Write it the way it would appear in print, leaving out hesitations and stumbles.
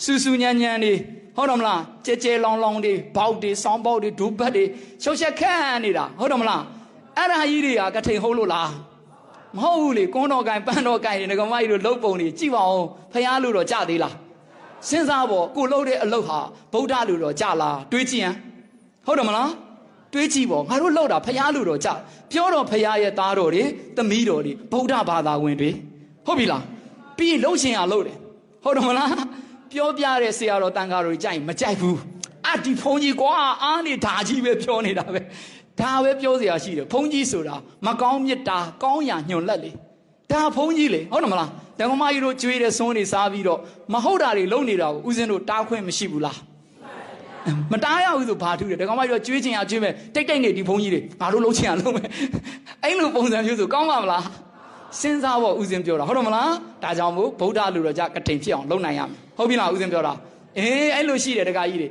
စူးစူးညံ့ညံ့တွေဟုတ်တယ်မလားကြဲကြဲလောင်လောင်တွေဘောက်တွေစောင်းဘောက်တွေဒူးဘတ်တွေရှုပ်ရှက်ခန့်နေတာဟုတ်တယ်မလားအဲ့ဒါကြီးတွေကကထိန်ဟုတ်လို့လားမဟုတ်ဘူးလေကွန်းတော်ကိုင်ပန်းတော်ကိုင်တွေငကမကြီးတို့လှုပ်ပုံတွေကြည့်ပါဦးဖះလို့တော့ကြသေးလားစဉ်းစားဖို့ကိုလှုပ်တဲ့အလုပ်ဟာဗုဒ္ဓလို့တော့ကြလားတွေးကြည့်ရင်ဟုတ်တယ်မလားတွေးကြည့်ပေါ့ငါတို့လှုပ်တာဖះလို့တော့ကြပြောတော့ဖះရဲ့သားတော်တွေသမီးတော်တွေဗုဒ္ဓဘာသာဝင်တွေဟုတ်ပြီလားပြီးလှုပ်ရှင်ရလှုပ်တယ်ဟုတ်တယ်မလားပြောပြတဲ့ဆရာတော်တန်ခါတော်ကြီးကြိုက်မကြိုက်ဘူးဒီဖုန်းကြီးကွာအားနေဓာကြီးပဲပြောနေတာပဲဒါပဲပြောစရာရှိတယ်ဖုန်းကြီးဆိုတာမကောင်းမြတ်တာကောင်းရာညွန်လက်လေဒါဖုန်းကြီးလေဟုတ်တယ်မလားတက္ကမကြီးတို့ကျွေးတဲ့စွန်းတွေစားပြီးတော့မဟုတ်တာတွေလုပ်နေတာကိုဦးဇင်းတို့တားခွင့်မရှိဘူးလားမတားရဘူးဆိုဘာထူးတယ်တက္ကမကြီးတို့ကျွေးချင်ရကျွေးမယ်တိတ်တိတ်နေဒီဖုန်းကြီးတွေငါတို့လုပ်ချင်ရလုပ်မယ်အဲ့လိုပုံစံမျိုးဆိုကောင်းပါမလားစဉ်းစားဖို့ဦးဇင်းပြောတာဟုတ်တယ်မလားဒါကြောင့်မို့ဗုဒ္ဓလူတော်ကြကထိန်ဖြစ်အောင်လုပ်နိုင်ရမယ်ဟုတ်ပြီလားဦးဇင်းပြောတာအဲ့လိုရှိတယ်တက္ကကြီးတွေ